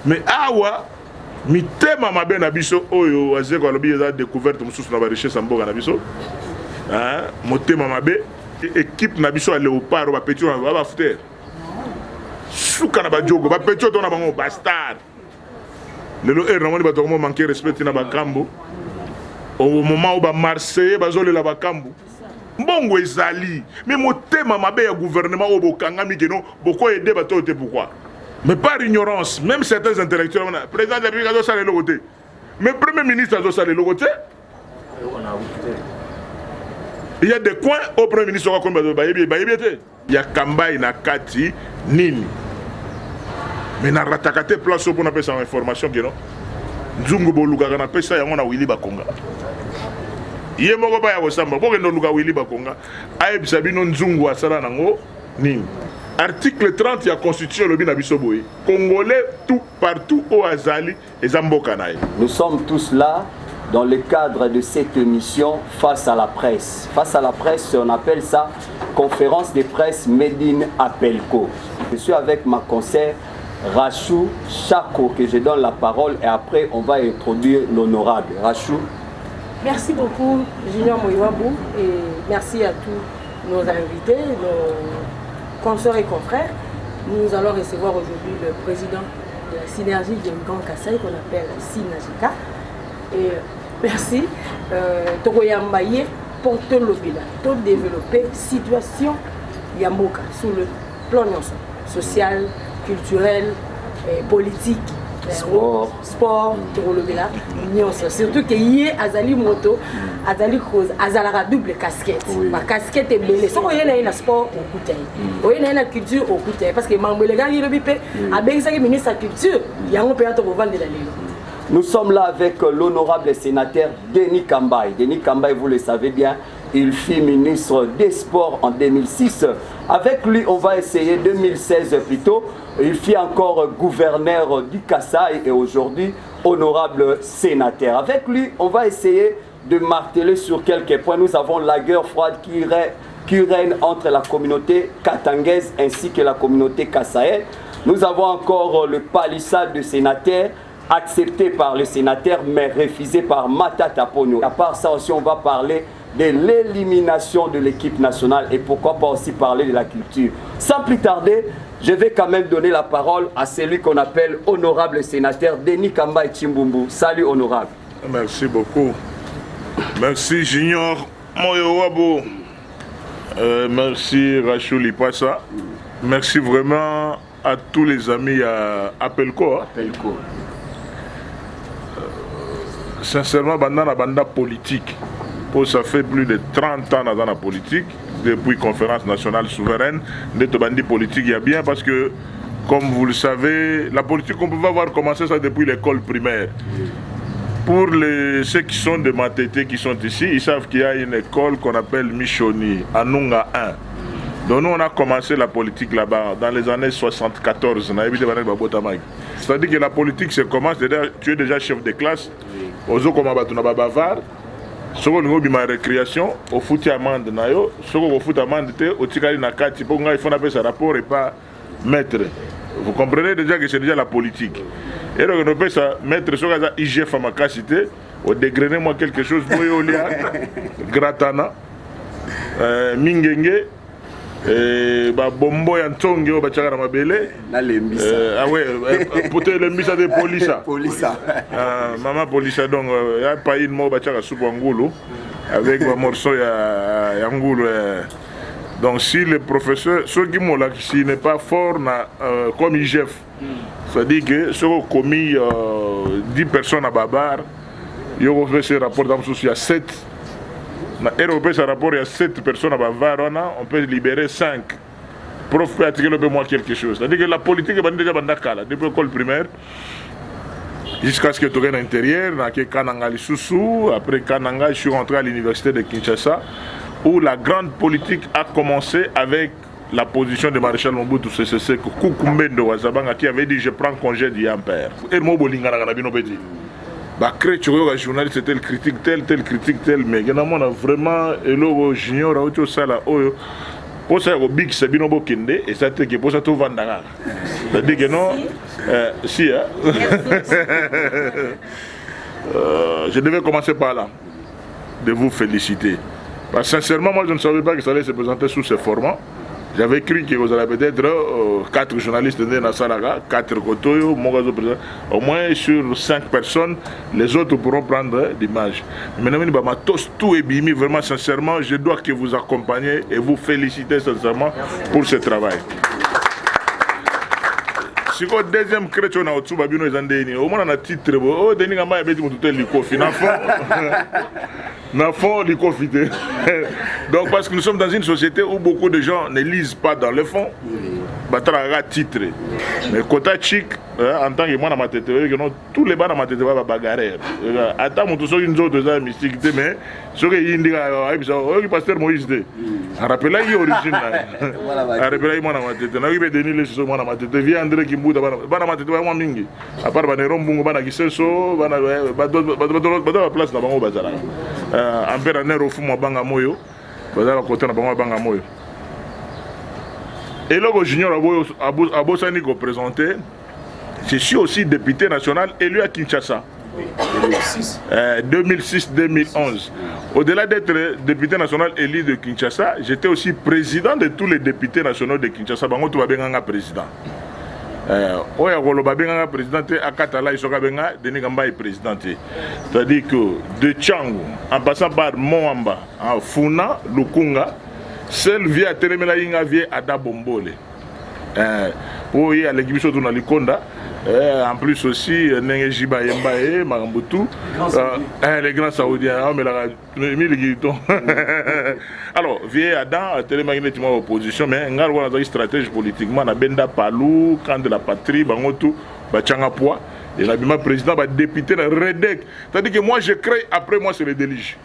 mais awa mitema mabe na biso oyo azeko alobi eza découverte mosusu na ba richesse mboka na biso hein motema mabe équipe na biso ya léopard ba petit ba fouter suka na ba jogo ba petit to na bango bastard lelo ramoni ba to manquer respect na ba kambo au moment où ba Marseillais bazolela ba kambo mbongo ezali mais motema mabe ya gouvernement au bokangami keno boko aider ba to te pourquoi. Mais par ignorance, même certains intellectuels, le président de la République a salé le côté. Mais le premier ministre a salé le côté. Il y a des coins au premier ministre il y a Kambaï, Nakati, Nini. Mais na ratakate place pour appeler ça information que non. Nzungu boluka kana pesa yango na Willy Bakonga. Yé moko ba ya kosamba, bo kendo luka Willy Bakonga. Aïb sabino nzungu asala nango Nini. Article 30 de la Constitution le Binabisoboé. Congolais tout partout au Azali et Zambokanaï. Nous sommes tous là dans le cadre de cette émission Face à la presse. Face à la presse, on appelle ça conférence de presse Medine Apelko. Je suis avec ma conseillère Rachou Chako que je donne la parole et après on va introduire l'honorable. Rachou. Merci beaucoup Junior Moïwabou et merci à tous nos invités, nos consoeurs et confrères. Nous allons recevoir aujourd'hui le président de la synergie du Grand Kassai qu'on appelle Sinajika. Et merci. Togoyambaye porte l'obila, tout développer situation Yamboka sur le plan social, culturel, politique. Sport, surtout que hier Azali Moto, Azali Cause, Azalara double casquette. Ma casquette est belle. Si vous avez un sport au côté, vous avez une culture au côté, parce que les gars ils le bipent, avec ça ministre de la culture, il y a un peu de vendre de la ligne. Nous sommes là avec l'honorable sénateur Denis Kambaï. Denis Kambaï, vous le savez bien, il fut ministre des Sports en 2006. Avec lui, on va essayer, 2016 plutôt, il fut encore gouverneur du Kassai et aujourd'hui honorable sénateur. Avec lui, on va essayer de marteler sur quelques points. Nous avons la guerre froide qui règne entre la communauté katangaise ainsi que la communauté kassaïenne. Nous avons encore le palissade de sénateur accepté par le sénateur mais refusé par Matata Ponyo. À part ça aussi, on va parler de l'élimination de l'équipe nationale et pourquoi pas aussi parler de la culture. Sans plus tarder, je vais quand même donner la parole à celui qu'on appelle honorable sénateur Denis Kambaï Chimbumbu. Salut honorable. Merci beaucoup. Merci Junior Moyowabo. Merci Rachou Lipassa. Merci vraiment à tous les amis à Apelko. Apelko. Sincèrement, banda politique. Ça fait plus de 30 ans dans la politique, depuis conférence nationale souveraine, des bandits politiques, il y a bien parce que, comme vous le savez, la politique, on peut avoir commencé ça depuis l'école primaire. Pour ceux qui sont de Matete, qui sont ici, ils savent qu'il y a une école qu'on appelle Michoni, à Nunga 1. Donc nous, on a commencé la politique là-bas dans les années 74. C'est-à-dire que la politique se commence, tu es déjà chef de classe, Ozo Komabatunaba Bavard, soko lingo bima récréation au foot amende na yo soko au foot amende te au tikali na kati pour nga il faut appeler ça rapport et pas maître. Vous comprenez déjà que c'est déjà la politique. Et donc on peut ça maître soko za IGF amakasité au dégrainer moi quelque chose boyolia gratana mingenge ba bombo ya ntonge o bachaka na mabele na lembisa ah ouais pote lembisa de polisa polisa maman polisa donc ya pas une mo bachaka soupe ngulu avec un morceau ya ngulu donc si le professeur ce qui mo là qui n'est pas fort na comme IGF ça dit que ce qu'on commis 10 personnes à Babar yo fait ce rapport dans il y a 7. Et ce rapport, il y a 7 personnes à Bavarona, on peut libérer 5. Prof peut attirer moi quelque chose. C'est-à-dire que la politique est déjà bandakala, depuis l'école primaire, jusqu'à ce que tu aies l'intérieur, après Kananga, je suis rentré à l'université de Kinshasa, où la grande politique a commencé avec la position de Maréchal Mobutu Sese Seko, Kukumbendo Wazabanga, qui avait dit je prends congé du Yampère. Et moi, Bolinga Nabino Petit. Bah, créer un journaliste, tel critique, tel, mais on a vraiment, et le junior, Pour ça, au big, c'est bien au kende, et ça te que pour ça tout vendara. C'est-à-dire que non, si, hein. Je devais commencer par là, de vous féliciter. Parce que sincèrement, moi je ne savais pas que ça allait se présenter sous ce format. J'avais cru que vous allez peut-être 4 journalistes dans la salle, 4 kotoyo, au moins sur 5 personnes, les autres pourront prendre l'image. Maintenant, tout est bimi, vraiment sincèrement, je dois que vous accompagner et vous féliciter sincèrement pour ce travail. Si le deuxième chrétien a au-dessus, au moins on a titre, oh, Denis Kamba a dit que l'ikofi, donc parce que nous sommes dans une société où beaucoup de gens ne lisent pas dans le fond, batara titre. Mais côté chic, en tant que moi dans ma tête, tous les bas dans ma tête vont bagarrer. Attends, mon tout ça une autre mystique, mais ce que il dit, oh, pasteur Moïse de. En rappelant il origine là. En rappelant moi dans ma tête, na il Denis les choses moi dans ma tête. Viens André qui bouda bas dans ma tête moi mingi. À part banerom bungo bana kiseso, bana place na bango bazala. En père au fond banga moyo bazala côté na bango banga moyo et là junior abosani ko présenté je suis aussi député national élu à Kinshasa 2006-2011. Au-delà d'être député national élu de Kinshasa, j'étais aussi président de tous les députés nationaux de Kinshasa. Bango tu babenganga président oya koloba benganga président te akatala isoka benga Denis Kamba est président. C'est-à-dire que de Tchangu en passant par Moamba, Funa, Lukunga, seul via Telemela Inga via Ada Bombole. Oui, à l'équipe surtout dans Likonda. En plus aussi, Nengejiba Yembae, Marambutu, les grands Saoudiens, mais la alors, vieille Adam, télémagnétiquement opposition, mais on a une stratégie politiquement, on a Benda Palou, camp de la patrie, Bangotu, Bachangapua, et l'habillement président, député, Redek. C'est-à-dire que moi, je crée, après moi, c'est le délige.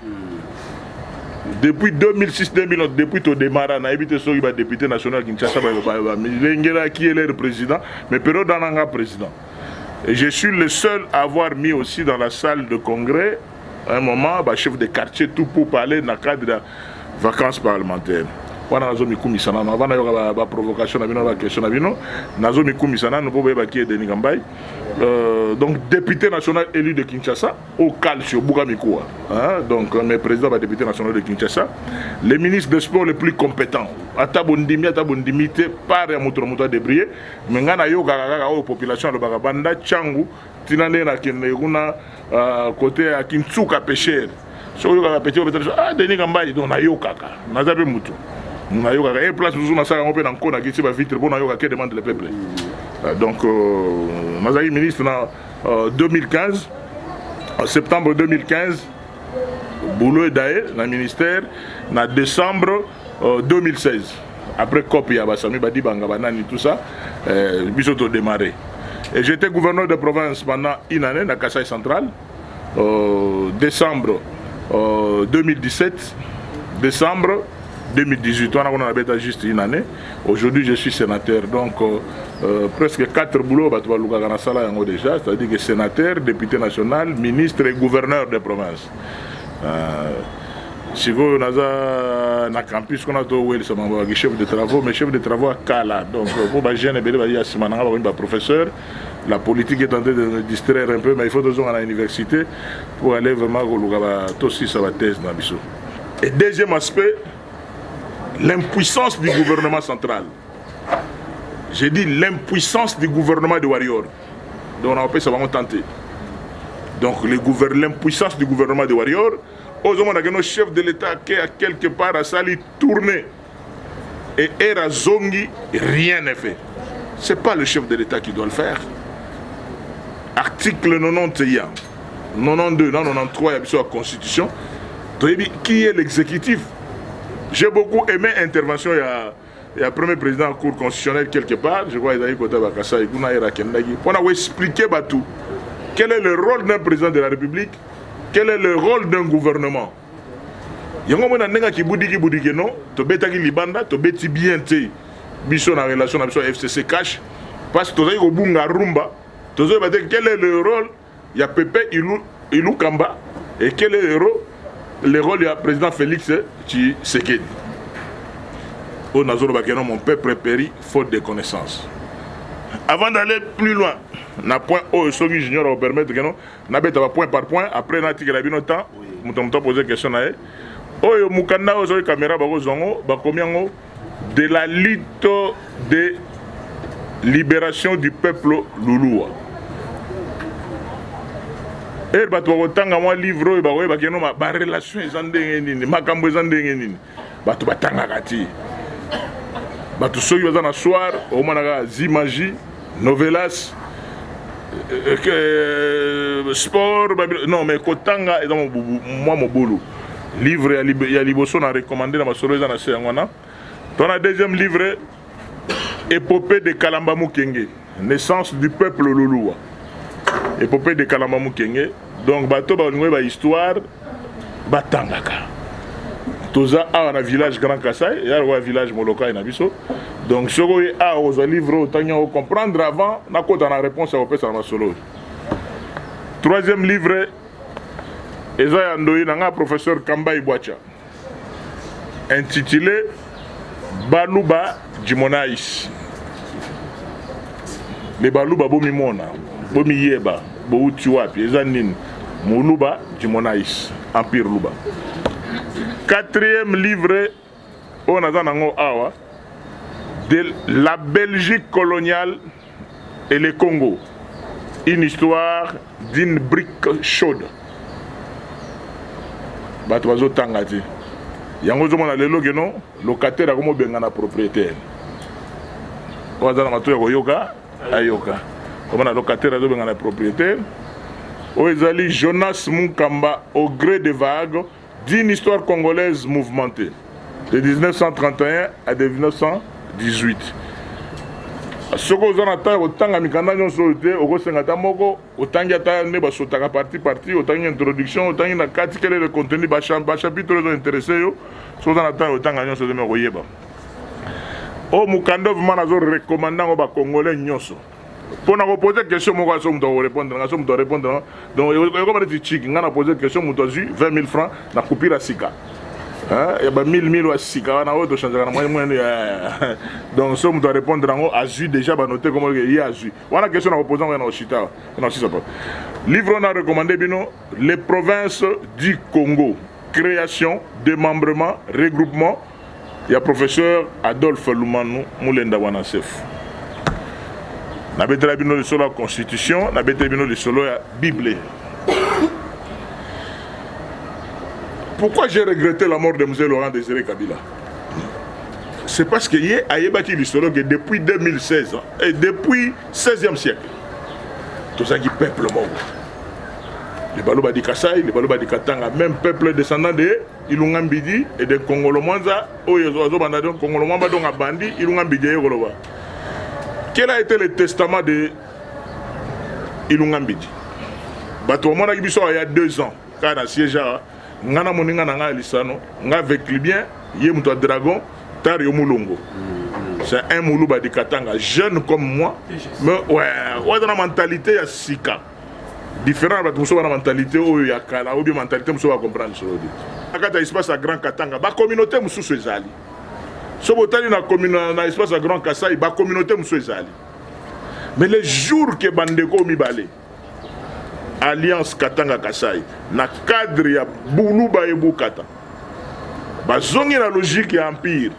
Depuis 2006-2009, depuis ton démarrage, on a évité ce député national Kinshasa, qui est le président, mais période d'Ananga président. Et je suis le seul à avoir mis aussi dans la salle de congrès, à un moment, chef de quartier, tout pour parler dans le cadre de vacances parlementaires. Wana nazo mikumisana na bana yoka ba provocation na bino ba question na bino nazo mikumisana no bobe ba ki Denis Kamba donc député national élu de Kinshasa au calcio Buga Mikoa donc mes présidents ba député national de Kinshasa les ministres des sports les plus compétents atabondimi par ya moto moto débrier mais ngana yoka kaka o population lo ba banda Tchangu tinane na kende kuna côté à Kintsuka pêcheur so yoka pêcheur peut-être Denis Kamba donc na yoka na zabe mutu na yoka et place nous na saka on peut dans kona qui va vitre bon na yoka que demande le peuple donc Mazari ministre en 2015 en septembre 2015 boulot et d'ailleurs dans le ministère en décembre 2016 après copie à Bassami Badi Banga Banani tout ça bisoto démarré et j'étais gouverneur de province pendant une année dans Kasaï central décembre 2017 décembre 2018, on a juste une année. Aujourd'hui, je suis sénateur. Donc, presque 4 boulots, déjà. C'est-à-dire que sénateur, député national, ministre et gouverneur de province. Si vous avez un campus, on a chef de travaux, mais chef de travaux à Kala. Donc, pour les jeunes, il y a professeur. La politique est en train de me distraire un peu, mais il faut toujours à l'université pour aller vraiment aussi sur la thèse. Et deuxième aspect, l'impuissance du gouvernement central. J'ai dit l'impuissance du gouvernement de Warrior. Donc on a appelé ça va tenter. Donc l'impuissance du gouvernement de Warrior, aux hommes nos chefs de l'État qui a quelque part à sali tourner et era zongi, rien n'est fait. C'est pas le chef de l'État qui doit le faire. Article 91, 92, 93, il y a la Constitution. Qui est l'exécutif? J'ai beaucoup aimé l'intervention, il y a le premier président de la Cour constitutionnelle quelque part, je crois qu'il on a expliqué tout. Quel est le rôle d'un président de la République, quel est le rôle d'un gouvernement. Il y a un gens qui dit non, tu as libanda, tu as bien en relation avec FCC Cash, parce que tu as un rumba, tu as quel est le rôle, il y a Pepe Ilou Kamba, et quel est le rôle du président Félix Tshisekedi. au Nazoro Bakeno, mon peuple périt faute de connaissances. Avant d'aller plus loin, na point O Sogi Junior va permettre que non, na bête point par point, après na tigre la bino temps, nous poser question na Oyo Mukanda Ozo caméra bako zongo, bakomiango de la lutte de libération du peuple Lulua. Et bato bakotanga mwa livre oyo bakoye bakeno ba relation eza ndenge nini, makambo eza ndenge nini. Bato batanga kati. Bato soki baza na soir, omanaka Zimagie, novelas, sport, non mais kotanga eza mwa mobulu. Livre ya liboso na recommandé na masolo eza na se yangwana. Dans la deuxième livre, épopée de Kalamba Mukenge, naissance du peuple Lulua. Épopée de Kalamba Mukenge. Donc bato balingoye ba histoire batangaka. Toza a na village Grand Kassai, il y a un village Moloka na biso. Donc ce que a aux livres autant à comprendre avant na kota na réponse à opesa na solo. Troisième livre eza yandoyi na professeur Kamba Ibwacha. Intitulé Baluba Jimonaïs. Les Baluba bomimona, bomiyeba, bo utiwapi eza nini? Moluba Jimonaïs, Empire Luba. Quatrième livre, on a awa, de la Belgique coloniale et le Congo. Une histoire d'une brique chaude. Batwazo Tangati. Yango zo mona lelo geno, locataire akomo bengana propriétaire. Wazana matoya koyoka, ayoka. Comme locataire azo bengana propriétaire. Oezali Jonas Munkamba au gré des vagues d'une histoire congolaise mouvementée de 1931 à 1918. Ce que vous avez au temps à Mikanda, sauté au Sengata Moko, au temps à Neba Sotaka parti, au temps d'introduction, au temps de quel est le contenu, chapitre intéressé, ce que vous avez au temps à Nyon Sodeme Royeba. Au Mukanda, vous m'avez recommandé aux Congolais Nyonso. Pour nous poser une question, je vais répondre. Donc, je vais poser une question, je vais 20 000 francs, je vais couper la sika. Il y a 1000 000 sika, donc, je dois répondre à Zu, déjà, noter comment il y a Zu. Voilà la question que je vais poser au Chita. Livre, on a recommandé les provinces du Congo. Création, démembrement, regroupement. Il y a professeur Adolphe Lumanu Moulenda Wanasef. Na betela bino le solo la constitution, na betela bino le solo la Bible. Pourquoi j'ai regretté la mort de M. Laurent Désiré Kabila? C'est parce que hier a yebaki le solo que depuis 2016 et depuis 16e siècle, tout ça qui peuple mort. Les Baloba di Kassai, les Baloba di Katanga, même peuple descendant de Ilungambidi et de Kongolomwanza, Oyezo Bandadon, Kongolomwamba donc a bandi, Ilungambidi et Goloba. Quel a été le testament de Ilungambidi? Bato mona kibiso il y a 2 ans, quand on a siégé, ngana moninga nanga lisano, nga avec bien, yé muto dragon, tar yo mulongo. C'est un mouluba de Katanga, jeune comme moi, mais ouais, dans la mentalité ya sika. Différent de la mentalité ou ya kala ou bien mentalité muso va comprendre ce que dit. Akata espace à Grand Katanga, ba communauté muso ezali. Si vous avez un espace à Grand Kassai, la communauté est allée. Mais le jour que Bandeko Mibale, Alliance Katanga Kassai, dans le cadre de Boulouba et Boukata, la logique et empire,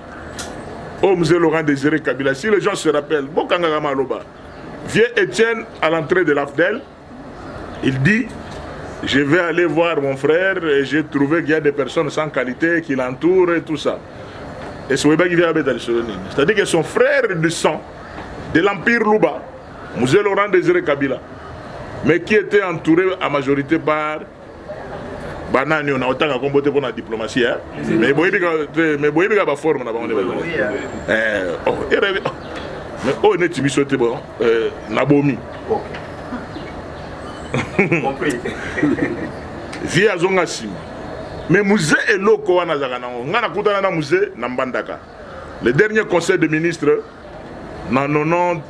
M. Laurent Désiré Kabila, si les gens se rappellent, Bokanga Maloba, vient Étienne à l'entrée de l'AFDEL, il dit: je vais aller voir mon frère et j'ai trouvé qu'il y a des personnes sans qualité qui l'entourent et tout ça. Et c'est-à-dire que son frère de sang de l'Empire Luba, M. Laurent Désiré Kabila, mais qui était entouré à majorité par Banani, on a autant à combattre pour la diplomatie. Mais il y a une forme. Mais on est mis sur le bon, Nabomi. Compris. Via Zongasima. Mais musée est loko wana zakana ngana kutana na musée na Mbandaka. Le dernier conseil de ministres na 90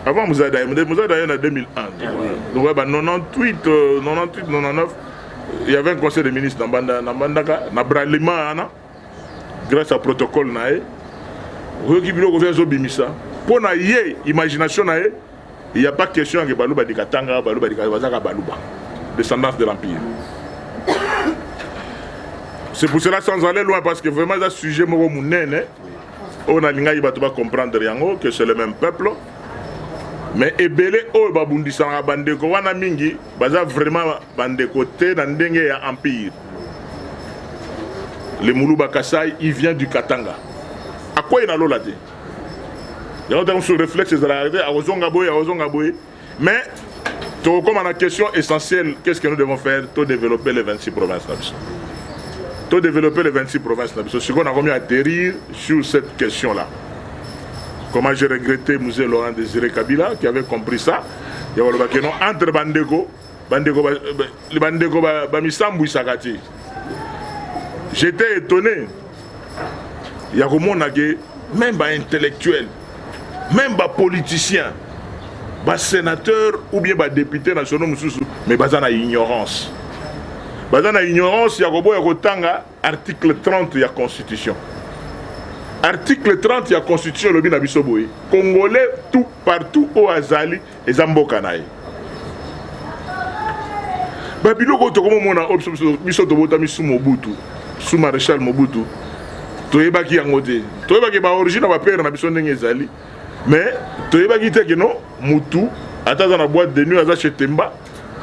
avant musée d'ailleurs en 2001. Donc 98 99 il y avait un conseil de ministres na Mbandaka na Bralima ana grâce à protocole nae oyoki biloko vya zobimisa mpo na ye imagination nae il n'y a pas question que baluba di katanga baluba di bazaka baluba descendance de l'empire. C'est pour cela sans aller loin parce que vraiment ça sujet moko munene on a linga iba to ba comprendre yango que c'est le même peuple mais ebele o babundisanga bandeko wana mingi baza vraiment bandeko te na ndenge ya empire. Le Moulouba Kassai, il vient du Katanga. À quoi il a l'eau dit? Il y a un réflexe de la réalité, à Ozongaboye. Mais, comme la question essentielle, qu'est-ce que nous devons faire pour développer les 26 provinces? Pour développer les 26 provinces. Ce qu'on a remis à atterrir sur cette question-là. Comment j'ai regretté Musée Laurent Désiré Kabila qui avait compris ça. Il y a un entre Bandeko, le Bandeko Bamisambu Sakati. J'étais étonné. Il y a même des intellectuels, même des politiciens, des sénateurs ou bien des députés nationaux, mais ils ont ignorance. Ils ont ignorance, il y a l'article 30 de la Constitution. Article 30 de la Constitution, le Binabisoboy. Congolais, tout partout au Azali et Zambokanaï. Babiloko to comme mona option biso to bota misu Mobutu sous maréchal Mobutu toyebaki yango te toyebaki ba origine ba père na biso ndenge ezali mais toyebaki te que non mutu ataza na boîte de nuit aza chez Temba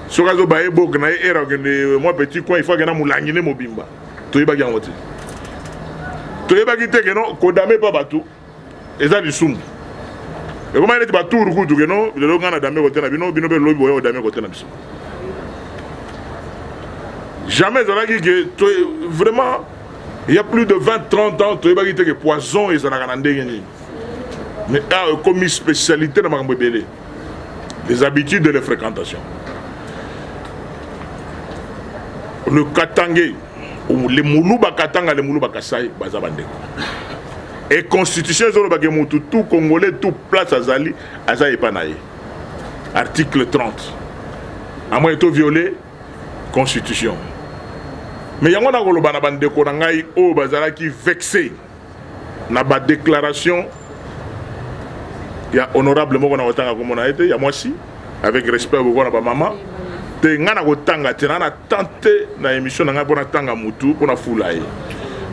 soka zo ba ebok na era que moi petit coin il faut que na mulangine mobimba toyebaki yango te toyebaki te que non kodame pa batu eza lisumu et comment il est batu rukutu que non le ngana dame ko te na bino bino be lobi boyo dame ko te na biso. Jamais que vraiment il y a plus de 20-30 ans tu as dit que poison et ça n'a rien de mais comme une spécialité dans les habitudes de la fréquentation. Le Katangé, les Moulouba Katanga, les Moulouba Kassai, Bazabandeko. Et constitution tout Congolais, tout place à Zali, Aza et Panaye. Article 30. À moins de violer constitution. Mais il y a un bandeko nangai o bazala qui vexé na ba déclaration. Il y a honorable moko na otanga comme on a été, il y a moi aussi avec respect au na ba maman. Te ngana kotanga te na tenté na émission na ngana tanga mutu pour na fulaye.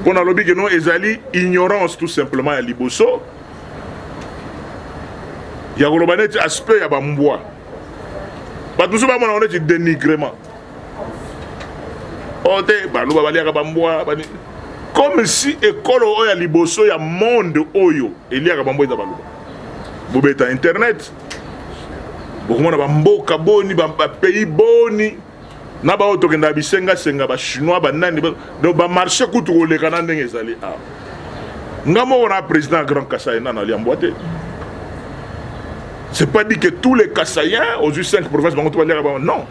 Pour na lobby que non ezali ignorance tout simplement ya liboso. Il y a un aspect ya ba mbwa. Pas tout ça ba on est dénigrement. Comme si école oya liboso ya monde oyo eliaka bambo eza baluba bobeta internet bokomona bamboka boni ba pays boni na ba otokenda bisenga senga ba chinois ba nani ba marché kutu koleka na ndenge ezali a ngamo na président Grand Kassai na na liamboate. C'est pas dit que tous les Kassaïens aux 5 provinces bango to ba non.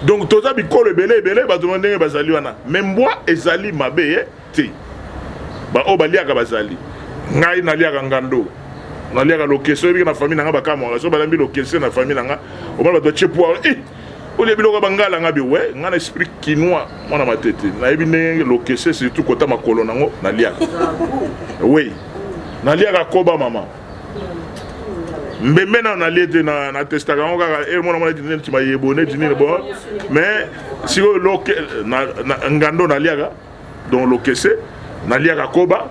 Donc toza bikolo belé ba demandé bazali wana même moi ezali mabe ti ba o baliaka bazali ngai naliaka ngando naliaka lokeso bi na famille nga bakamo so balambi lokeso na famille nga o ba to chepo o le biloko bangala nga bi we nga na esprit quinois mona matete na yebi ne lokeso surtout kota makolo nango naliaka oui naliaka koba mama mbembe na naliete na testaka ngo kaka e mona mona tinene tima yebone tinene bon mais si lo na ngando naliaka donc lo kese naliaka koba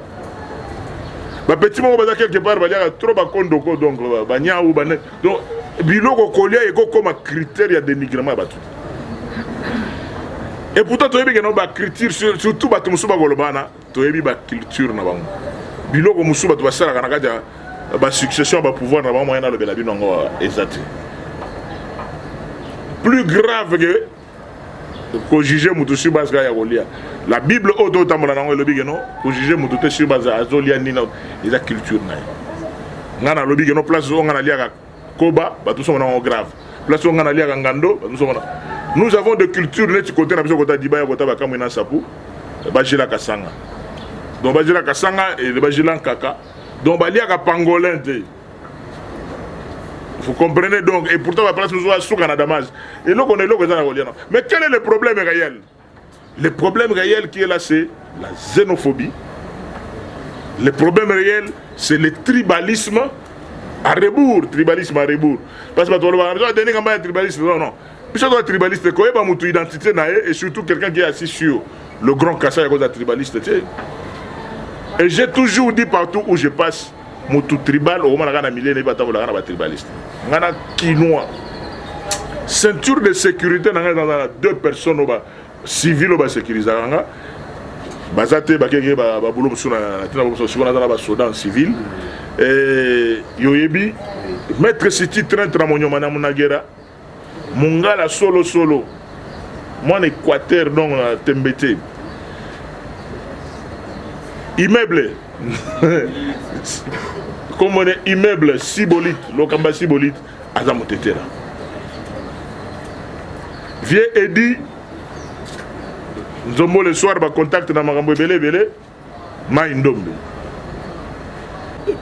ba petit mo baza quelque part baliaka trop ba kondoko donc ba nya ou ba donc biloko kolia eko comme critère ya dénigrement batu et pourtant toyebi que no ba critère surtout batu musuba golobana toyebi ba culture na bango biloko musuba to basala kana kaja ba succession ba pouvoir na ba moyen na le belabino ngo ezati plus grave que juger mutu sur base ya golia la Bible auto tamona nango lobi que non ko juger mutu te sur base azolia nina eza culture na ngana lobi que non place on ngana liaka koba ba tout ça on grave place on ngana liaka ngando nous avons de culture net côté na biso kota dibaya kota ba kamwe na sapu ba jila kasanga donc ba jila kasanga et ba jila kaka donc baliaka pangolin te vous comprenez donc et pourtant la place nous a sous Canada damas et là on est là mais quel est le problème réel? Le problème réel qui est là, c'est la xénophobie. Le problème réel, c'est le tribalisme à rebours. Tribalisme à rebours. Parce que tu vas donner un tribalisme. Non, non. Puis ça doit être tribaliste. Quand il y a une identité, et surtout quelqu'un qui est assis sur le grand Kassa, il y a un tribaliste. Et j'ai toujours dit partout où je passe, mon tout tribal, au moment où il y a un tribaliste. Il y a un quinois. Ceinture de sécurité, il y a deux personnes civiles qui sécurisent. Bazate bakenge ba boulot musuna tina boulot musuna na ba soda civil et yoyebi maître City train tramonyo mana munagera mungala solo moi en Équateur donc tembete immeuble comme on est immeuble Sibolite lokamba Sibolite azamotetera vieux Eddie Nzombo le soir, bah contact na magambo belé, maïndombe.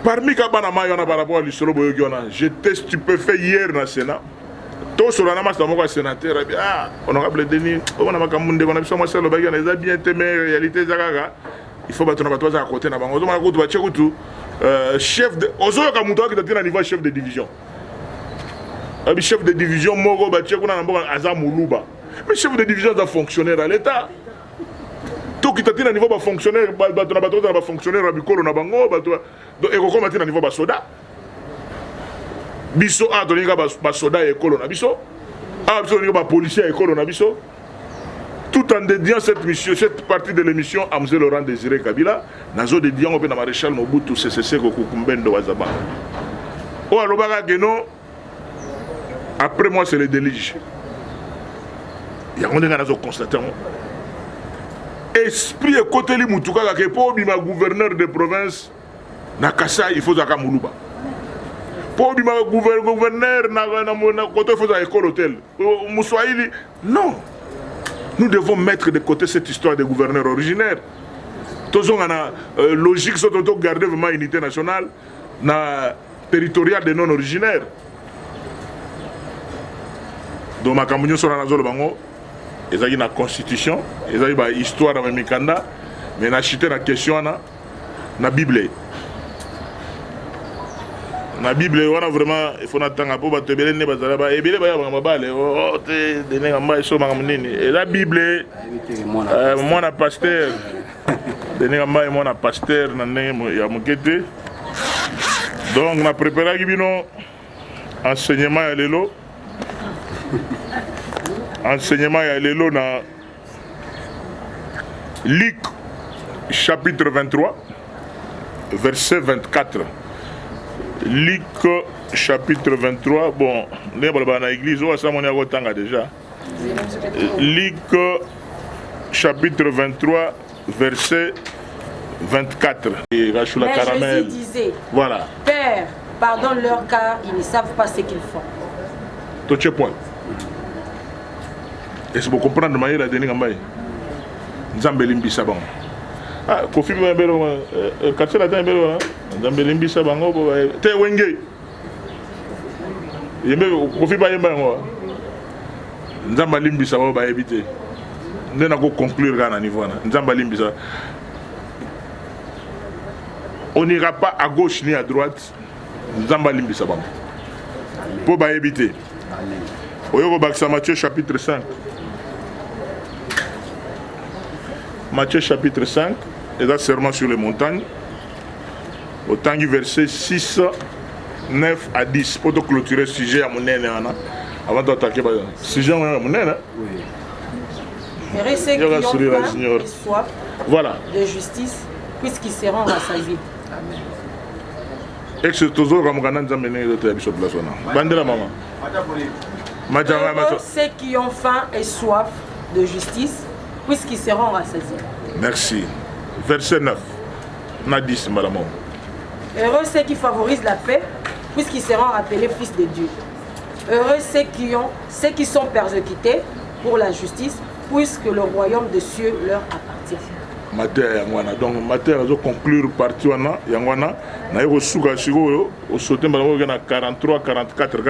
Parmi kabana mayona par rapport à l'histoire boyogona, j'étais stupéfait hier dans le Sénat. Tout sur la namas dans mon sénateur, honorable Denis, on a makamунde, on a besoin de le bagage, les a bien aimé réalité zagaga. Il faut battre na batwa à côté na bango. On a côté batche kutu chef de ozo kamuto qui était à niveau chef de division. Abi chef de division moko batche kuna na mboka azamuluba. Mais chef de division est fonctionnaire à l'État. Tout qui est à niveau de fonctionnaire, fonctionnaire à Bicolo, na bango, et comment à niveau de soda. Biso a donné un soda et école na biso. A donné un policier et école na biso. Tout en dédiant cette mission, cette partie de l'émission à M. Laurent Désiré Kabila, nazo dédiant au maréchal Mobutu CCC Kokumbendo Wazaba. Oh alobaka geno. Après moi c'est le délige. Il y a un constatant. Esprit et côté li mutuka que pour bima gouverneur de province na Kassa il faut zaka muluba. Pour bima gouverneur na côté il faut zaka école hôtel. Moussoaili non. Nous devons mettre de côté cette histoire des gouverneurs originaires. Tous on a logique sur garder vraiment unité nationale na territoriale des non originaires. Donc ma campagne sur la zone bango. Il y a une constitution, il y a une histoire dans le Mikanda, mais il y a une question dans la Bible. Dans la Bible, on a vraiment, il faut attendre pour te bénir, et la Bible, moi, un pasteur, moi, un pasteur, donc, on a préparé un enseignement à l'élo. Enseignement à l'élo dans Luc chapitre 23 verset 24. Luc chapitre 23, bon, on est dans l'église, on a déjà. Luc chapitre 23 verset 24. Et mais Jésus disait, voilà. Père, pardonne-leur car ils ne savent pas ce qu'ils font. Tout point. Est-ce que vous comprenez de manière à donner un bail? Nzambelimbi Sabang. Ah, Kofi Bambelo, Katsela Tambelo, Nzambelimbi Sabango, Te Wenge. Kofi Bambelo, Nzambelimbi Sabango va éviter. Nous allons conclure à niveau. Nzambelimbi Sabango. On n'ira pas à gauche ni à droite. Nzambelimbi Sabango. Pour éviter. Oyo Baksa Matthieu chapitre 5. Matthieu chapitre 5, et là serment sur les montagnes, au temps du verset 6, 9 à 10, pour clôturer le sujet à mon nez, avant d'attaquer le sujet à mon nez. Oui. Et ceux qui ont faim et soif de justice, puisqu'ils seront rassasiés. Amen. Et que ce toujours comme on a mené de la bishop la zone. Bandela maman. Ceux qui ont faim et soif de justice, puisqu'ils seront rassasiés. Merci. Verset 9. Nadis, madame. Heureux ceux qui favorisent la paix, puisqu'ils seront appelés fils de Dieu. Heureux ceux qui sont persécutés pour la justice, puisque le royaume des cieux leur appartient. Donc, Matthieu va conclure partie Yangwana. Na yo suka sigo au sauté na 43 44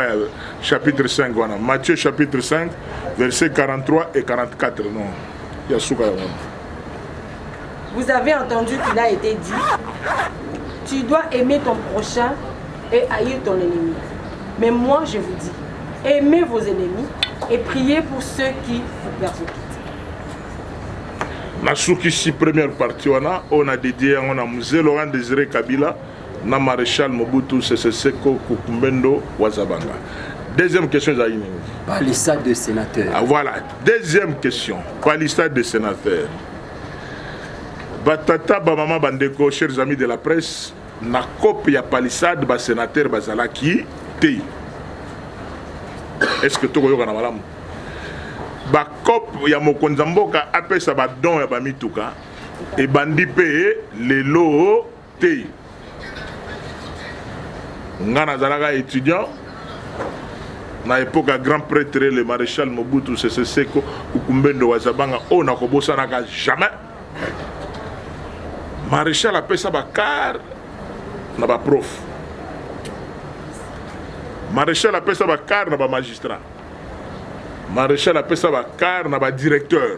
chapitre 5 Matthieu chapitre 5 verset 43 et 44 non. ya suka ya wana. Vous avez entendu qu'il a été dit, tu dois aimer ton prochain et haïr ton ennemi. Mais moi, je vous dis, aimez vos ennemis et priez pour ceux qui vous persécutent. Na sukisi première partie wana, on a dédié on a Mzee Laurent Désiré Kabila na maréchal Mobutu Sese Seko Kukumbendo Wazabanga. Deuxième question, Zaïne. Palissade de sénateurs. Ah, voilà, deuxième question. Palissade de sénateurs. Batata, Bamama, Bandeko, chers amis de la presse, na copie ya palissade, ba sénateur, Bazalaki, Tei. Est-ce que tu as un malamu? Ba cop ya Mokonzamboka, après ça, ba don ya Bamituka, et bandi paye les lots Tei. Ngana Zalaga étudiant. Na époque grand prêtre le maréchal Mobutu Sese Seko Kukumbendo Wazabanga on a kobosanaka jamais. Maréchal appelle ça bakar na ba prof. Maréchal appelle ça bakar na ba magistrat. Maréchal appelle ça bakar na ba directeur.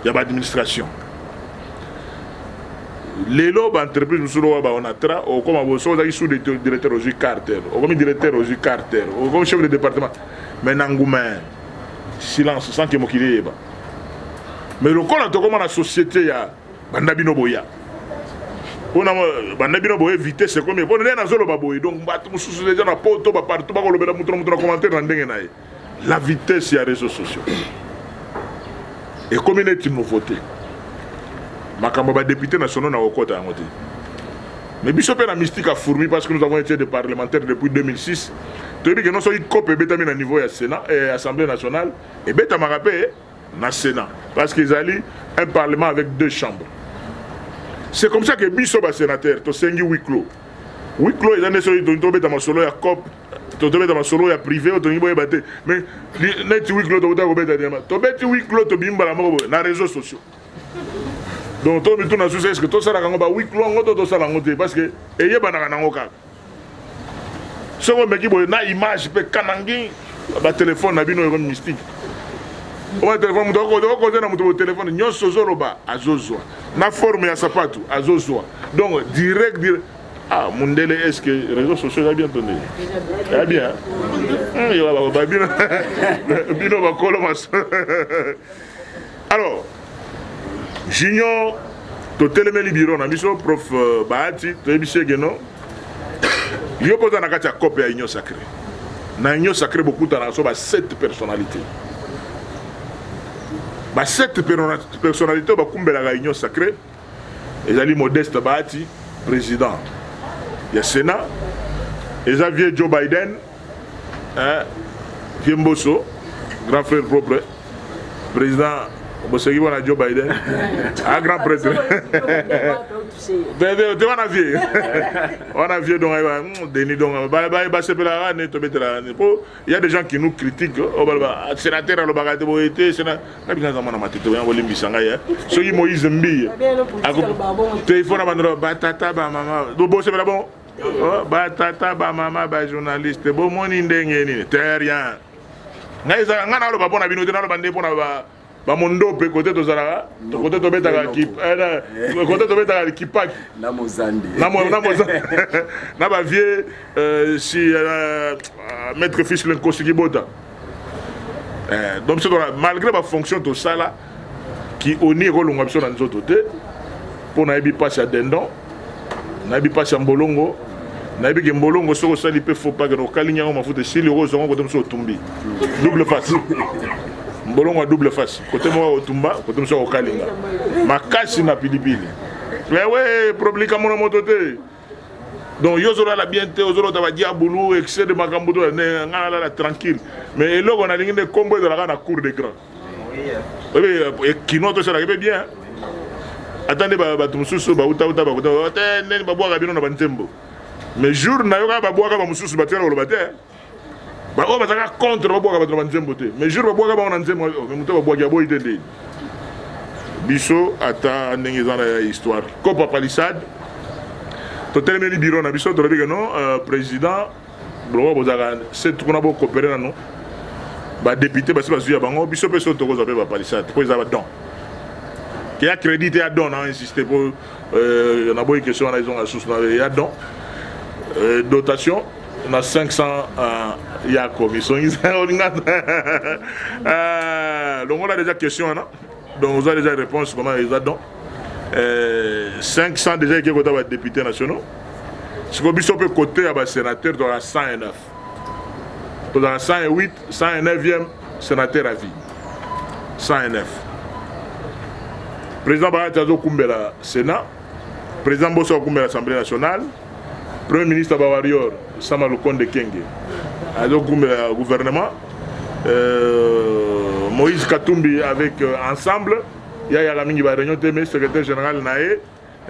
Ya ba administration. Lelo ba entreprise musuro ba onatra o comme aboso za sous directeur au Carter o comme directeur au Carter o comme chef de département mais nangouma silence sans que mokili ba mais le col to comme la société ya bandabino boya on a bandabino boya vitesse comme on est na zolo ba boy donc ba mususu déjà na poto ba partout ba ko lobela mutu commentaire na ndenge na la vitesse ya réseaux sociaux et comme il est une nouveauté. Makamba député national na okota ngote. Mais biso na mystique a fourmi parce que nous avons été des parlementaires depuis 2006. Tu dis que non seulement COP et beta na niveau ya Sénat et Assemblée nationale et beta marapé na Sénat parce qu'ils allaient un parlement avec 2 chambres. C'est comme ça que biso ba sénateur to sengi huis clos. Huis clos ils ont essayé de tomber dans ma solo ya COP, to tomber dans ma solo ya privé to ngi boye baté. Mais net huis clos to beta dema. To beti huis clos to bimba la mo na réseaux sociaux. Donc tout le monde est-ce que tout ça là ba oui clon tout ça là parce que eye banaka nango kaka ce qu'on me dit na image pe kanangi ba téléphone na bino comme mystique o téléphone muto ko na muto téléphone nyoso zoloba azozwa na forme ya sapatu azozwa donc direct ah mundele est-ce que réseaux sociaux a bien donné très bien yo ba bino ba kolomas alors Junior, to telemeli biro na biso prof Bahati, to ebise geno. Yo poza na kati ya copie ya Union Sacrée. Na Union Sacrée beaucoup na so ba 7 personnalités. Ba 7 personnalités ba kumbela ga Union Sacrée. Ezali Modeste Bahati, président. Ya Sénat. Xavier Joe Biden, Fiemboso, grand frère propre, président. Bosegi wana Joe Biden un grand prêtre tu vas navier on a vieux donc Denis donc ba sepela ne to betela il y a des gens qui nous critiquent au balba sénateur le bagate boité sénateur na bien zamana matete ya bolimbi sanga ya so yi Moïse Mbi téléphone na bandro ba tata ba mama do bo sepela bon ba tata ba mama ba journaliste bo moni ndenge ni terrien ngai za ngana lo ba bona bino tena lo bande pona ba mondo pe côté to zara to côté to betaka ki côté to betaka ki pak na mozandi na ba vieux si maître fils le kosiki bota donc c'est malgré ma fonction to sala qui oni ko longa biso na nzoto te pour na ebi passe à dendon na ebi passe à mbolongo na ebi ke mbolongo soko sali pe faut pas que no kalinya ma foute si le rose on ko demso tumbi double face Mbolongo a double face. Côté moi au Tumba, côté moi au Kalinga. Ma casse na pilipili. Mais ouais, problème comme on monte. Donc yozola la bienté, yozola ta va dire boulou, excès de makambuto, ngala la tranquille. Mais là on a ligne de combo de la cour des grands. Oui, et qui note ça là bien. Attendez ba tumususu ba uta ba attendez ba boire bino na bantembo. Mais jour na yoka ba boire ba mususu ba tela lo baté. Bah on va faire contre le bois de Nzembote mais je vais boire on Nzembo mais muto bois ya boy tende biso ata ndenge za na histoire Copa Palissade to telemeli bureau na biso to lobi que non président blo bozaka c'est qu'on a beaucoup coopérer na non ba député ba se ya bango biso pe so to ko zape ba palissade ko za ba don qui a crédité à don a insisté pour on a beaucoup de questions ils ont sous il y a don dotation on a 500 il y a commission donc on a déjà question là donc on a déjà réponse comment ils ont don 500 déjà qui est côté des députés nationaux ce qu'on peut côté à sénateur dans la 109 dans la 108 109e sénateur à vie 109 président Barata Azo Kumbela Sénat président Bosso Kumbela Assemblée nationale premier ministre Bawarior Sama Lukonde Kenge Azo Kumbela gouvernement Moïse Katumbi avec ensemble il y a la mingi ba réunion témé secrétaire général naé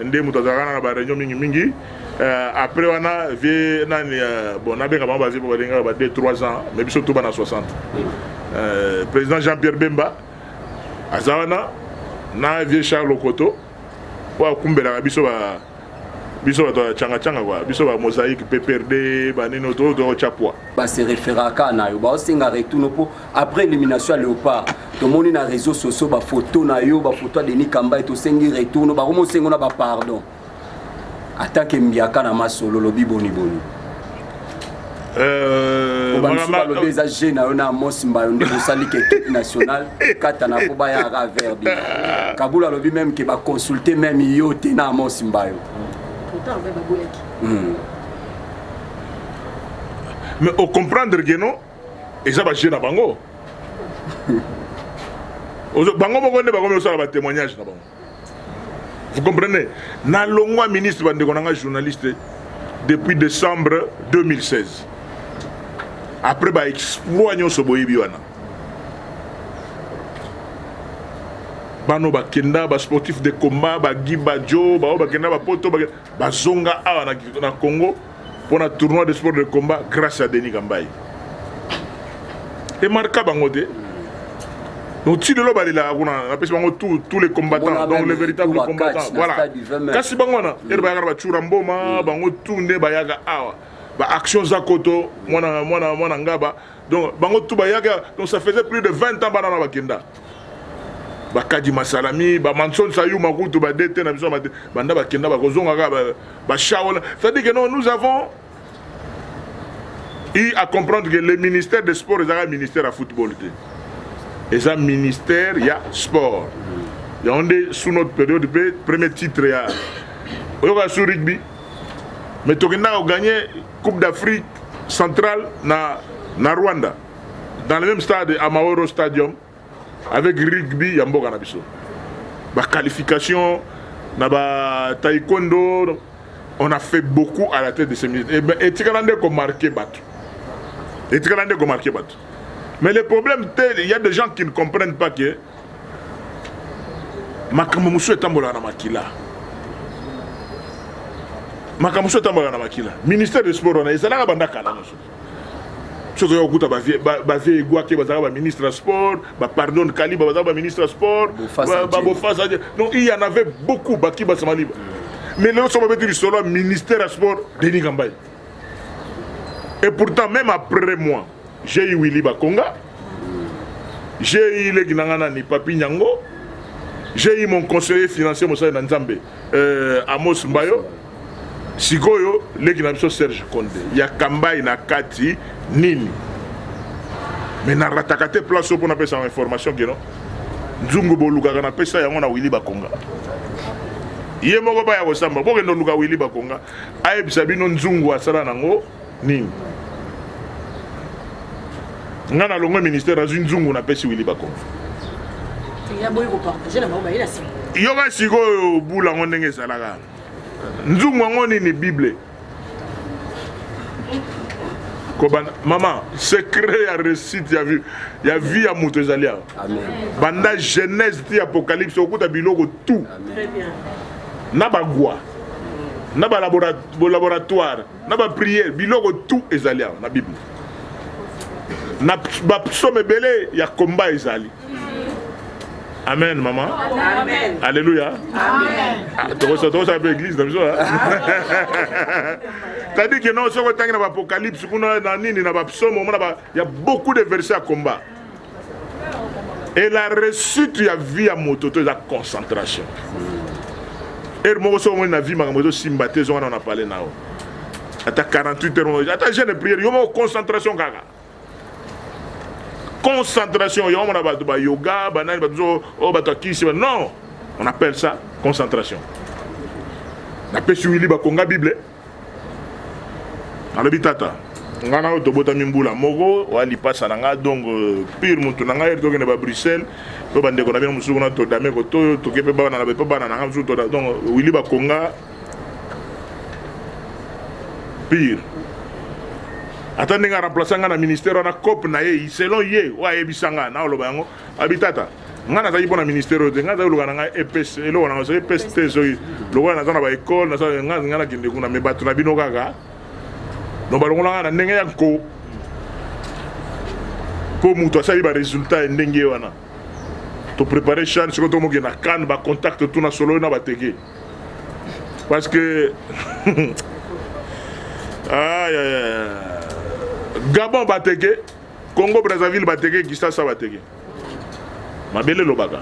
ndé mutazakana na ba réunion mingi après on a vu nani bon na benga ba vieux ba denga ba 2-3 ans mais biso tout bana 60 président Jean-Pierre Bemba azawana na vieux Charles Okoto pour kumbela biso ba changa quoi biso ba mosaïque PPRD ba nino to chapwa ba se référa kana yo ba singa retourno pour après élimination à Léopard to moni na réseaux sociaux ba photo na yo ba photo de Denis Kamba to sengi retourno ba komo sengo na ba pardon attaque mbiaka na masolo lobi boni Bana le déjà na ona Mosimba on sali que équipe nationale katana ko ba ya verbi Kabula lobi même que ba consulter même yo te na Mosimba yo mais au comprendre que non et ça va chez na bango bango bonne ba comme ça ba témoignage na bango vous comprenez na longwa ministre bande konanga journaliste depuis décembre 2016 après ba exploit nyo so boyebi wana bano ba kenda ba sportif de combat ba Gibajo ba kenda ba poto ba zonga awa na Congo pour un tournoi de sport de combat grâce à Denis Kambai et marqué bango te donc si de l'eau balila on appelle bango tous les combattants donc les véritables combattants voilà kasi bango na et ba ba churamboma bango tunde ba yaga awa ba action zakoto mona ngaba donc bango tout ba yaga donc ça faisait plus de 20 ans banana ba kenda Bakadi Masalami, Manson Sayou Makutu, Badete, Banda Bakenda, Bakozonga, Bachaola. C'est-à-dire que non, nous avons eu à comprendre que le ministère des Sports est un ministère à football. Et ça, ministère, il y a sport. Il y a sous notre période, premier titre, il y a sur rugby. Mais Tokenda a gagné Coupe d'Afrique centrale na Rwanda. Dans le même stade, à Mahoro Stadium. Avec rugby, Yamboga Nabiso. La qualification, taekwondo, on a fait beaucoup à la tête de ces ministres. Et Tikalande a marqué battu. Mais le problème, il y a des gens qui ne comprennent pas que Makamousou est tambola na makila. Makamousou est tambola na makila. Ministère des Sports, on a ça là banda kala. Il y a ministre des Sports, pardon, Kali, ministre des Sports, donc il y en avait beaucoup. Mais nous sommes le ministère des Sports, Denis Kambai. Et pourtant, même après moi, j'ai eu Willy Bakonga, j'ai eu les Ginangana ni Papi Nyango, j'ai eu mon conseiller financier Moussa Nanzambe, Amos Mbayo. Sikoyo, les Ginabso Serge Condé, il y a Kambai na Kati. Nini mais na ratakate place pour na pesa information que non nzungu boluka na pesa yango na Willy Bakonga ye moko ba ya kosamba boke ndo luka Willy Bakonga ayebisa bino nzungu asala nango nini ngana longo ministère azu nzungu na pesa Willy Bakonga ya boy ko partager na ba ila si yoga siko bula ngo ndenge salaka nzungu ngo nini bible maman, secret ya récite ya vie ya moto ezali awa. Banda Genèse ti Apocalypse okuta biloko tout. Très bien. Na ba gwa. Na ba laboratoire, na ba prière, biloko tout ezali awa na Bible. Na ba psaume belé ya combat ezali. Amen, maman. Amen. Alléluia. Amen. Tu vois ça l'église, comme ça. C'est-à-dire que non, si on regarde l'Apocalypse, il y a beaucoup de versets à combat. Et la réussite ya vie à moto to la concentration. Et moi so mo na vie ma moto simbaté zo on a parlé nao. Ata 48 heures ata jeune prière yo mo concentration kaka. Concentration yo mo na ba yoga banani ba zo o ba to kisi non, on appelle ça concentration. Na pesi wili ba konga bible. Alobi tata ngana o tobota mimbula moko wali pasa nanga donc pire mutu nanga er tokene ba Bruxelles to bande ko na bino musuku na to dame ko to kepe ba na ba bana nanga musuku to donc wili ba konga pire atande nga remplacer nga na ministère na cop na ye selon ye wa yebisanga na oloba yango abitata ngana za yibona ministère de nga za luka nga EPS elo na so EPS te so lo na za na ba école na sa ngana kinde kuna me batu na bino kaka no balongola na ndenge ya ko mutu asali ba résultat ndenge wana to préparer chan siko to moke na kan ba contact tout na solo na bateke parce que Gabon bateke Congo Brazzaville bateke Kinshasa bateke mabele lobaka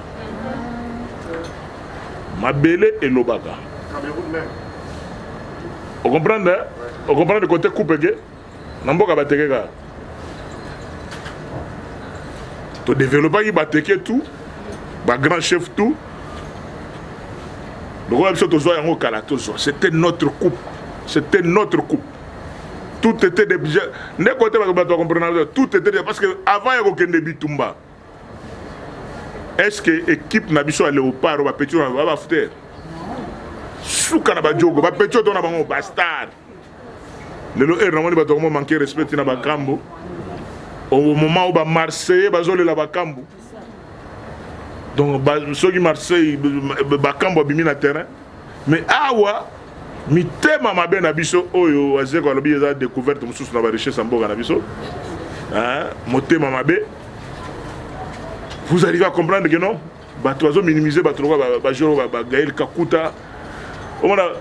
mabele et lobaka on comprend le côté coupe que namboka bateke ka to développer qui bateke tout ba grand chef tout le roi absolu tozo yango kala tozo c'était notre coupe tout était déjà ne côté ba to comprendre tout était parce que avant yako kende bitumba est-ce que équipe na biso à léopard ba petit ba fouter souka na ba jogo ba petit to na bango bastard lelo ramoni ba to manquer respect na ba kambo au moment où ba Marseille bazole la ba kambo donc soki Marseille ba kambo bimi na terrain mais awa mitema mabe na biso oyo azeko alobi eza découverte mususu na ba richesse mboka na biso hein motema mabe vous arrivez à comprendre que non bato azo minimiser bato ba joro ba Gaël Kakuta on a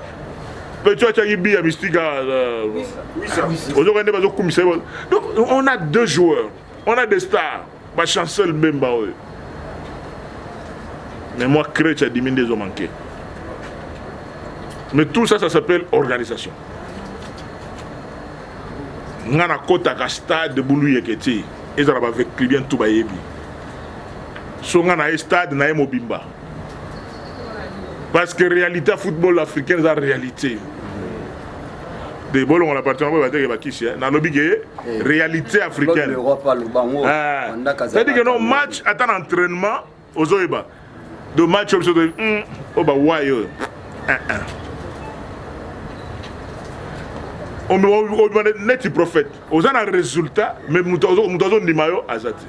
petit Tchagibi à Mystica donc on a deux joueurs on a des stars ba chancel Bemba mais moi Crèche a diminué des hommes manqués. Mais tout ça, ça s'appelle organisation. Ngana kota ka stade de Boulou Yeketi, ils ont avec client tout bayebi. So ngana stade na Mobimba. Parce que réalité football africain c'est la réalité. Des bols on appartient à battre bakisi na lobige réalité africaine. C'est-à-dire que non match attend entraînement aux Oeba. De match de oba wayo. On me net prophète. Aux un résultat, mais mutazo ni mayo azati.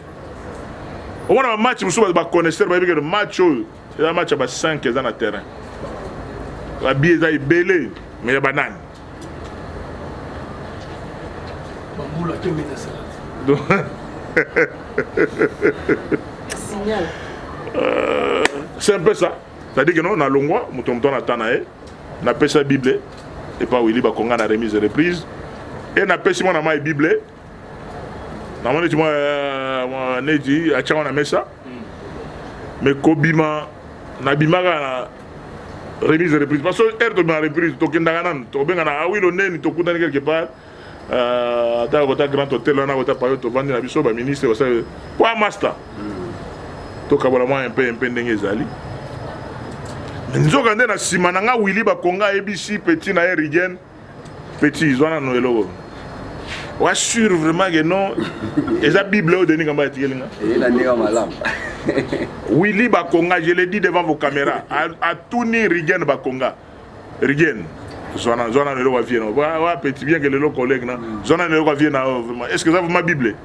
On a un match, nous ba connaisseur, ba le match, c'est un match à 5 ans na terrain. La billet est belé, mais il y a banane. Signal. C'est un peu ça. C'est-à-dire que non, on a longwa, mouton na tanae, na pesa Bible. Et pas Willy Bakonga na remise et reprise et na pesi mon ama Bible na moni moi nedi a tchana mesa mais kobima na bimaka remise et reprise parce que air de ma reprise to kenda nan to benga na awilo neni to kutani quelque part ta kota grand hôtel na kota payo to vandi na biso ba ministre ko sa kwa master to kabola moi un peu ndenge ezali nzokande na sima nanga Willy Bakonga ABC petit na Rigen petit zona no elo wa sûr vraiment que non eza bible au denis kamba etigelinga la ndinga malam Willy Bakonga je l'ai dit devant vos caméras à tourner Rigen Bakonga Rigen zona no elo wa viena wa petit bien que le collègue na zona no elo wa viena vraiment est-ce que ça vous ma bible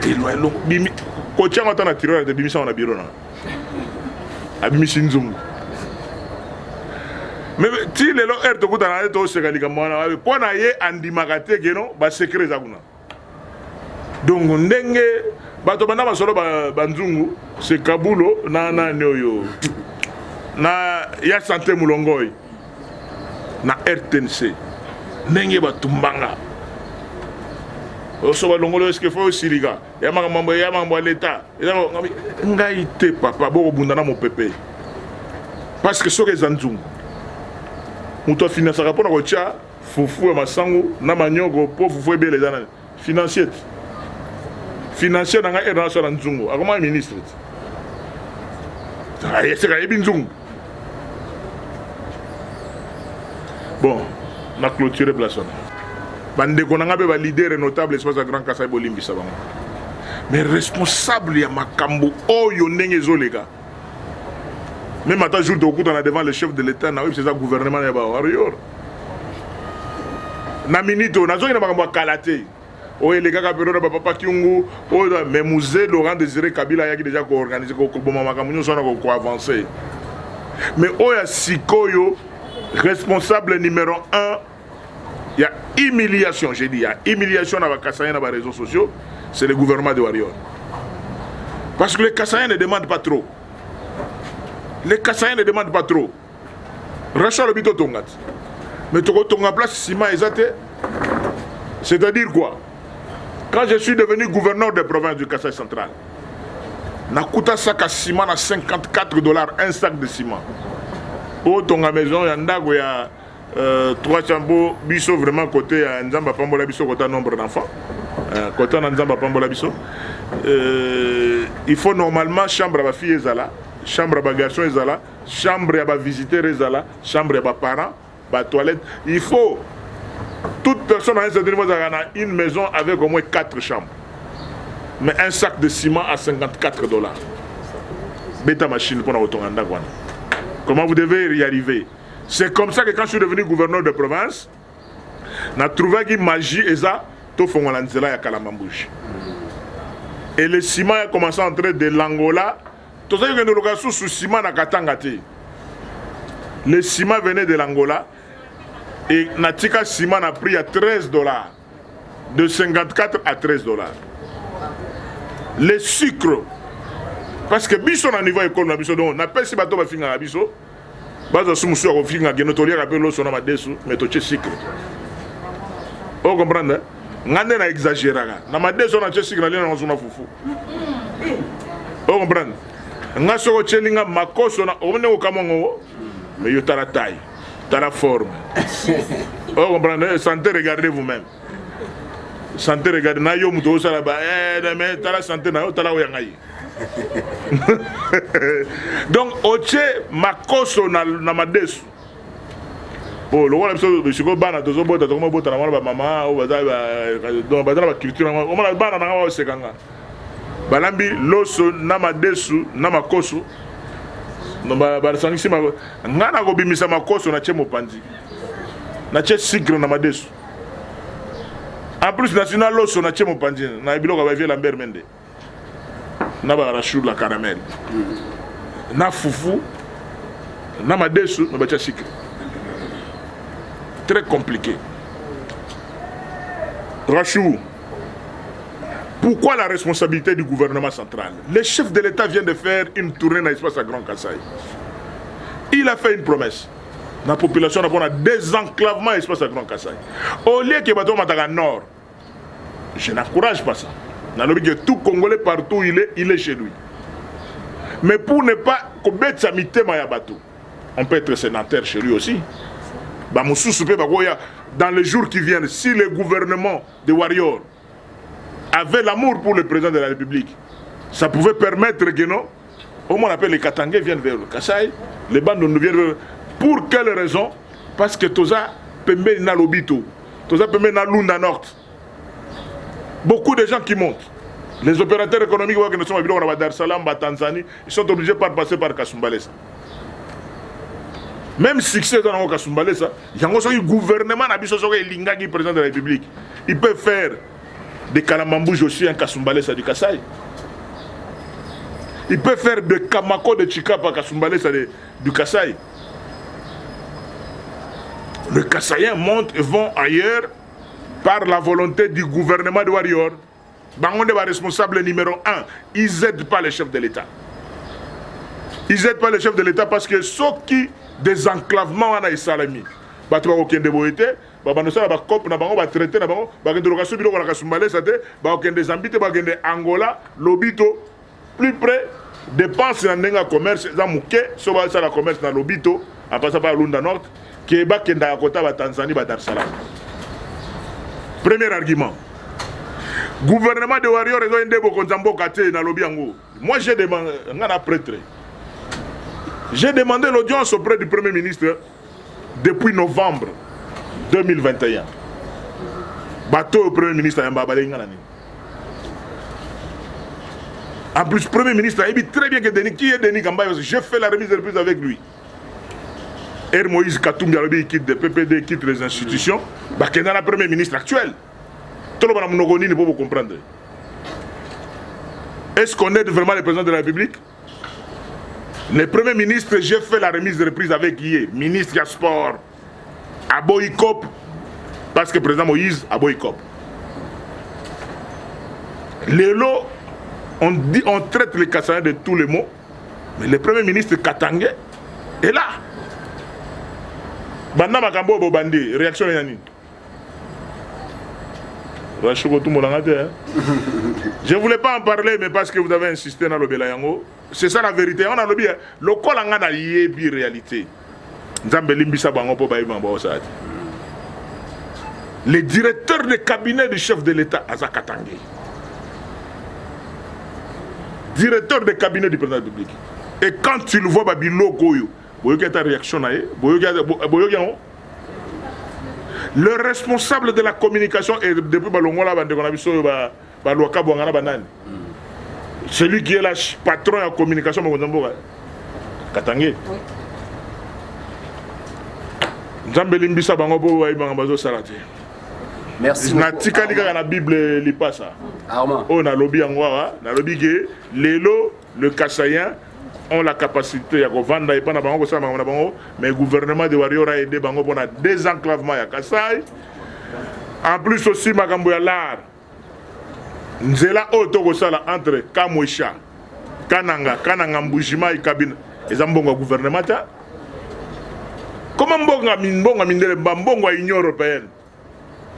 elo bimi ko tchanga tana tiroir de bimisa na biro na abimisi nzungu. Mais si les gens ont été dans les choses, ils ont dit que les secrets sont donc, c'est Kabulo, na ya santé Moulongoy, na RTNC, nenge ba tumbanga. osoba longolo est-ce que faut aussi liga ya mambo l'état ngai te papa boko bundana mo pepe parce que soke zanzungu muto finance rapport ko tia fufu ya masango na manyogo po fufu ebele dana financier nanga era so na nzungu akoma ministre ay c'est ka ebinzungu bon na clôturer place bande konanga be ba leader notable espace à Grand Kasaï bolimbi sabango mais responsable ya makambo oyo ndenge zolega même à jour de okuta devant le chef de l'état na oui c'est ça gouvernement ya ba warrior na minito na zongi na makambo kalate oyo les gars période ba papa Kyungu oyo mais musée Laurent Désiré Kabila yaki déjà ko organiser ko boma makambo nyo sona ko avancer mais oyo sikoyo responsable numéro 1. Il y a humiliation, j'ai dit, il y a humiliation dans les Kassaïens, dans les réseaux sociaux, c'est le gouvernement de Warrior. Parce que les Kassaïens ne demandent pas trop. Les Kassaïens ne demandent pas trop. Rachel le bito tongat. Mais tu as place ciment exact. C'est-à-dire quoi? Quand je suis devenu gouverneur de province du Kasaï central, na coûté sac à ciment à $54, un sac de ciment. Pour ton maison, il y a un dago, il y a 3 chambeaux, biso vraiment côté Nzamba Pambola biso côté nombre d'enfants. Côté Nzamba Pambola biso. Il faut normalement chambre à ma fille ezala, chambre à ma garçon ezala, chambre à ma visiteur ezala, chambre à ma parents, ma toilette. Il faut toute personne à un certain niveau a une maison avec au moins 4 chambres. Mais un sac de ciment à $54. Bêta machine pour autant. Comment vous devez y arriver? C'est comme ça que quand je suis devenu gouverneur de province, on a trouvé que magie et ça, tout le monde a Kalamambouche. Et le ciment a commencé à entrer de l'Angola. Tout ça, il y a une location sous ciment à Katangati. Le ciment venait de l'Angola. Et Natika ciment a pris à $13. De 54 à $13. Le sucre. Parce que biso na niveau école na biso donc na pesi bato ba finga na biso. Baza sumusu ko finga geno to liaka pe lo sona madesu mais to sucre. On comprendre? Ngande na exagérer. Na madesu na sucre na lena na sona fufu. On comprendre? Nga soko chelinga makoso na omne ko kamongo mais yo tara taille, tara forme. On comprendre? Santé regardez vous-même. Santé regardez na yo muto sala ba mais tara santé na yo tara oyangai. Donc oche makoso na madesu oh le wala biso bishiko bana tozo bota to bota na wana ba mama o baza donc baza ba culture o mala bana na wa sekanga balambi loso na madesu na makoso no ba sangisi ma ngana ko bimisa makoso na che mopanzi na che sucre na madesu en plus national loso na che mopanzi na biloko ba vie Lambert Mende na ba rachou la caramel na fufu na madesu na bacha sucre très compliqué. Rachou, pourquoi la responsabilité du gouvernement central? Le chef de l'État vient de faire une tournée dans l'espace à Grand Kasaï. Il a fait une promesse. La population a un désenclavement l'espace à Grand Kasaï. Au lieu que bateau Mataga Nord, je n'encourage pas ça. Dans le but que tout Congolais partout il est chez lui. Mais pour ne pas commettre sa mité Mayabatou, on peut être sénateur chez lui aussi. Dans les jours qui viennent, si le gouvernement de Warrior avait l'amour pour le président de la République, ça pouvait permettre que non, au moins on appelle les Katangais viennent vers le Kasaï, les bandes nous viennent vers. Pour quelle raison? Parce que Toza Pembe na Lobito, Toza Pembe na Lunda Nord. Beaucoup de gens qui montent. Les opérateurs économiques qui ne sont pas à Dar Salam, à Tanzanie, ils sont obligés de passer par Kasumbalesa. Même succès dans le Kasumbalesa, il y a un gouvernement qui président de la République. Il peut faire des Kalamambouj aussi en Kasumbalesa du Kasaï. Il peut faire des Kamako de Chikapa Kasumbalesa du Kasaï. Les Kassaïens montent et vont ailleurs par la volonté du gouvernement de Warrior. Bangonde est responsable numéro 1. Ils n'aident pas les chefs de l'État. Ils n'aident pas les chefs de l'État parce que ceux qui désenclavement en Salami, Batouba Okende Boete, babandosala bacope na bango batraité na bango bakende lokaso biloko na kasumbale sa te bakende Zambie te bakende Angola lobito plus près dépense na ndenge ya commerce eza moke so basala commerce na lobito apasa pa Lunda Nord ke bakenda kota ba Tanzanie ba Dar es Salaam. Premier argument. Gouvernement de Warrior rezo ende bokonzambo kate na lobi yango. Moi j'ai demandé ngana prêtre. J'ai demandé l'audience auprès du Premier ministre depuis novembre 2021. Bateau au Premier ministre yamba balé ngana ni. En plus, Premier ministre a dit très bien que qui est Denis Kamba, j'ai fait la remise de reprise avec lui. Et Moïse Katumbi il quitte le PPD, quitte les institutions. Bah, qui est dans le Premier ministre actuel. Tout le monde ne peut pas comprendre. Est-ce qu'on aide vraiment le président de la République? Le Premier ministre, j'ai fait la remise de reprise avec lui, ministre du Sport, à Boycop, parce que le président Moïse a Boycop. Les lots, on traite les Kassaïens de tous les mots, mais le Premier ministre Katangé est là. Banda Makambo Bobandi, réaction Yanni. Je ne voulais pas en parler, mais parce que vous avez insisté dans le Belayango, c'est ça la vérité. On a le bien. Le col en a une réalité. Le directeur de cabinet du chef de l'État, Azakatangé. Directeur de cabinet du président de la République. Et quand tu le vois, Babilo Goyo, ta réaction, le responsable de la communication et depuis celui qui est le patron de la communication, Katangé. Merci beaucoup. La Bible lit pas ça. On a lobby en Ouara, on a lobby que le Kassaïen ont la capacité à vendre et pas mais le gouvernement de Warrior a aidé pour le désenclavement à Kassai. En plus aussi, Makambo l'art. Nzela Otogosala entre Kamoucha, Kananga Mbujima et Kabine. Et Zambonga gouvernement. Comment Mbonga Mindele Bambonga Union Européenne?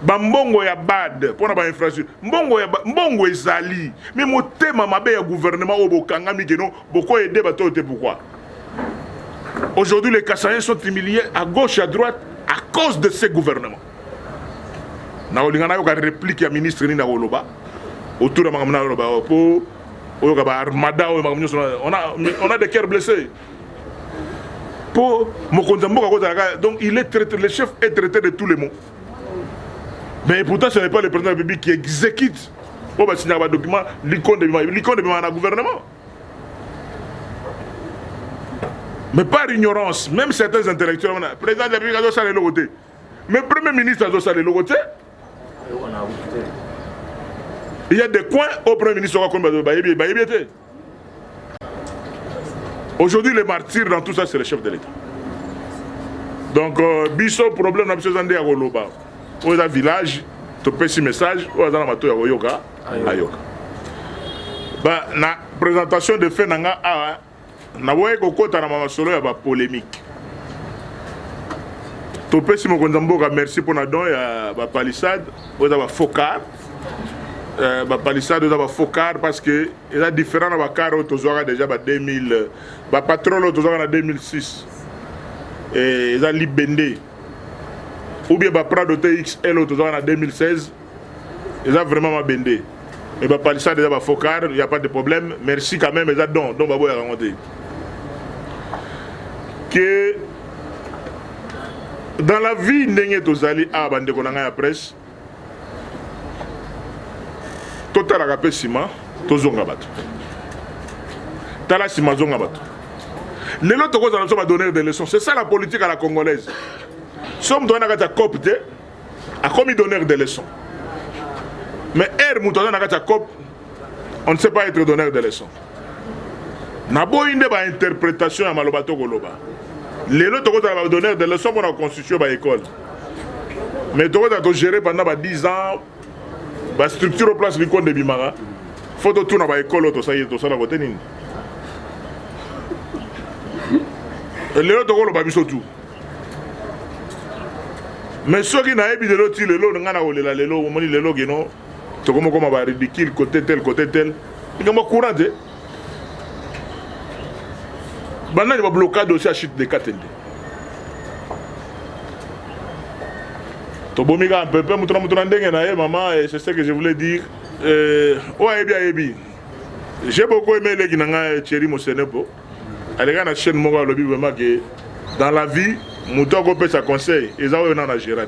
Bambongo ya bad pour na ba infrastructure mbongo ezali mais motema mabe ya gouvernement au bokanga mikeno boko aider bato te pourquoi aujourd'hui les Kassaïens sont humiliés à gauche à droite à cause de ces gouvernements na olingana yo ka réplique ya ministre ni na Koloba autour de makamna Koloba po oyo ka ba armada o makamnyo on a des cœurs blessés pour mokonzamboka ko donc il est traité le chef est traité de tous les mots. Mais pourtant, ce n'est pas le président de la République qui exécute. On va signer un document, l'icône de le gouvernement. Mais par ignorance, même certains intellectuels, le président de la République a doit le côté. Mais le Premier ministre a doit le côté. Il y a des coins au Premier ministre qui ont aujourd'hui, les martyrs dans tout ça, c'est le chef de l'État. Donc, biso problème n'a pas besoin de Goloba. Au village, tu peux ce message, ou dans la mato ya Oyoka, Ayoka. Bah, na présentation de fait nanga a na voye kokota na mama solo ya ba polémique. Tu peux si mokonzamboka merci pour na don ya ba palissade, ou za ba focar. Ba palissade za ba focar parce que il a différent na ba car au tozora déjà ba 2000 ba patrol au tozora na 2006. Et ils ont libendé. Ou bien bah Prado TXL en 2016, ils ont vraiment bendé. Mais bah pas ça déjà bah focar, il n'y a pas de problème. Merci quand même, ils ont donc bah boire raconter. Que dans la vie n'engé tozali a bande konanga ya presse. Total a rapé ciment, tozonga bato. Tala ciment zonga bato. Les autres causes nous sommes donner des leçons. C'est ça la politique à la congolaise. Somme donneur à copte a commis donneur des leçons. Mais mouton à cop, on ne sait pas être donneur de leçons. Nabo inde ba interprétation à malobato goloba. Les autres causes à donneur des leçons pour la constitution ba école. Mais tu vas gérer pendant 10 ans la structure au place du compte de Bimara. Faut tout na ba école to ça y est to ça la côté nini. Les autres goloba biso tout. Mais ceux qui n'ont pas de l'autre, le lot, le lot, tout comme on va ridicule, côté tel, il y a un courant. Maintenant, il y a un blocage aussi à chute de Katende. Tobomiga un peu, maman, c'est ce que je voulais dire. J'ai beaucoup aimé les Guinangas et Thierry Mosenepo. Elle est dans la chaîne, dans la vie, Mouton peut sa conseil, ils ont un an à gérer.